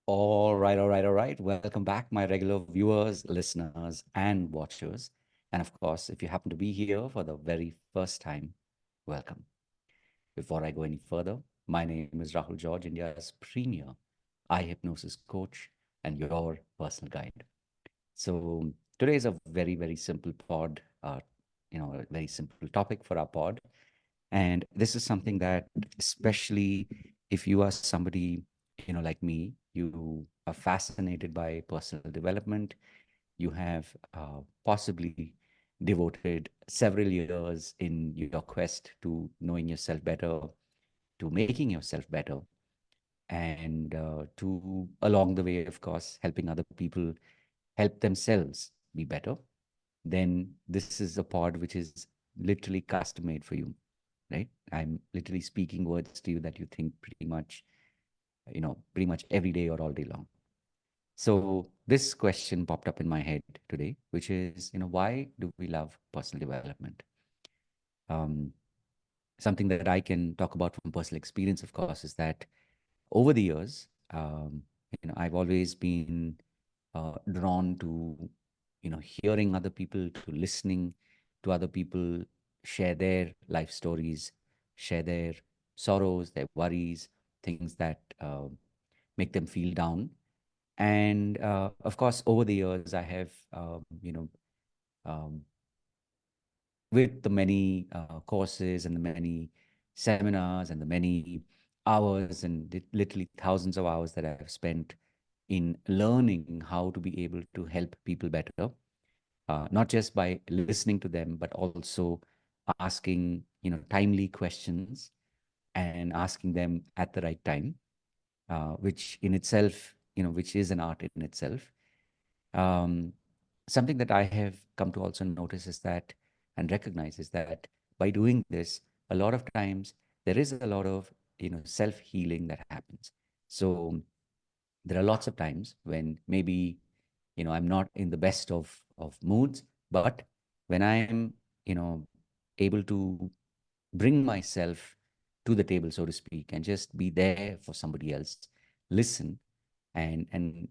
All right. Welcome back, my regular viewers, listeners, and watchers. And of course, if you happen to be here for the very first time, welcome. Before I go any further, my name is Rahul George, India's premier eye hypnosis coach and your personal guide. So today is a very simple pod, a very simple topic for our pod. And this is something that, especially if you are somebody, like me, you are fascinated by personal development, you have possibly devoted several years in your quest to knowing yourself better, to making yourself better, and to, along the way, of course, helping other people help themselves be better, then this is a pod which is literally custom made for you, right? I'm literally speaking words to you that you think pretty much every day or all day long. So this question popped up in my head today, which is, why do we love personal development? Um, Something that I can talk about from personal experience, of course, is that over the years, I've always been drawn to, hearing other people, to listening to other people share their life stories, share their sorrows, their worries, things that make them feel down. And of course, over the years, I have, um, with the many courses and the many seminars and the many hours and literally thousands of hours that I've spent in learning how to be able to help people better, not just by listening to them, but also asking, timely questions and asking them at the right time, which in itself, which is an art in itself. Um, Something that I have come to also notice is that, and recognize, is that by doing this, a lot of times there is a lot of, self healing that happens. So there are lots of times when maybe, I'm not in the best of moods, but when I am, you know, able to bring myself to the table, so to speak, and just be there for somebody else, listen, and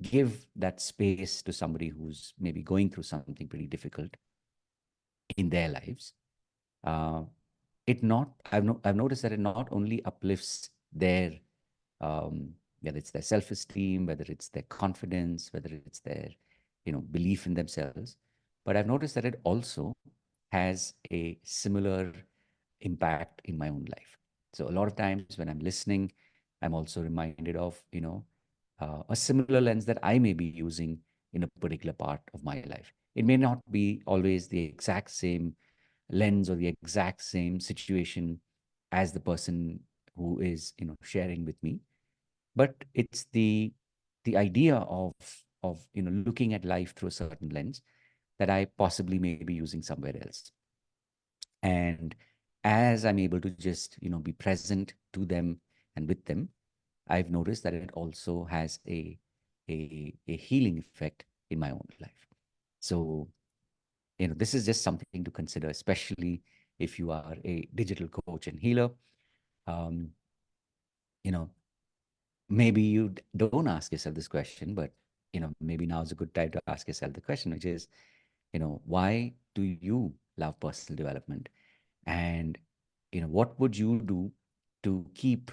give that space to somebody who's maybe going through something pretty difficult in their lives. uh, it not I've I've noticed that it not only uplifts their, whether it's their self-esteem, whether it's their confidence, whether it's their, belief in themselves, but I've noticed that it also has a similar impact in my own life. So a lot of times when I'm listening, I'm also reminded of, a similar lens that I may be using in a particular part of my life. It may not be always the exact same lens or the exact same situation as the person who is, sharing with me, but it's the idea of looking at life through a certain lens that I possibly may be using somewhere else. And as I'm able to just, be present to them and with them, I've noticed that it also has a healing effect in my own life. So, this is just something to consider, especially if you are a digital coach and healer. Um, you know, Maybe you don't ask yourself this question, but maybe now is a good time to ask yourself the question, which is, why do you love personal development? And what would you do to keep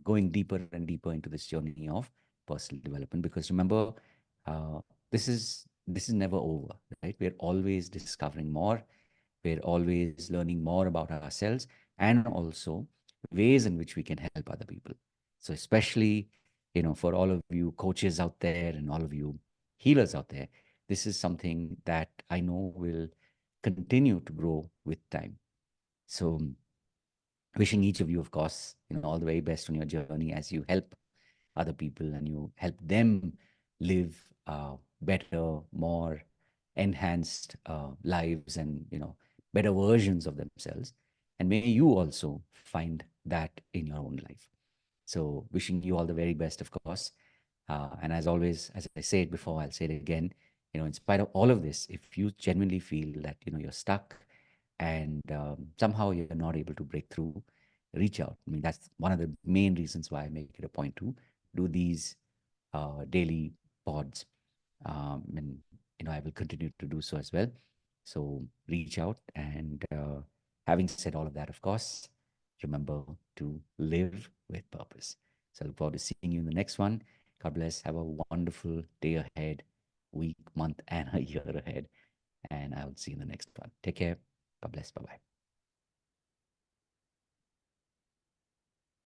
going deeper and deeper into this journey of personal development? Because remember, uh, this is never over, right? We're always discovering more. We're always learning more about ourselves, and also ways in which we can help other people. So especially, for all of you coaches out there and all of you healers out there, this is something that I know will continue to grow with time. So wishing each of you, of course, all the very best on your journey as you help other people and you help them live better, more enhanced lives, and better versions of themselves. And may you also find that in your own life. So wishing you all the very best, of course. And as always, as I said before, I'll say it again. In spite of all of this, if you genuinely feel that you're stuck and somehow you're not able to break through, reach out. I mean, that's one of the main reasons why I make it a point to do these daily pods. And I will continue to do so as well. So reach out, and having said all of that, of course, remember to live with purpose. So I look forward to seeing you in the next one. God bless. Have a wonderful day ahead, week, month, and a year ahead. And I will see you in the next one. Take care. God bless. Bye bye.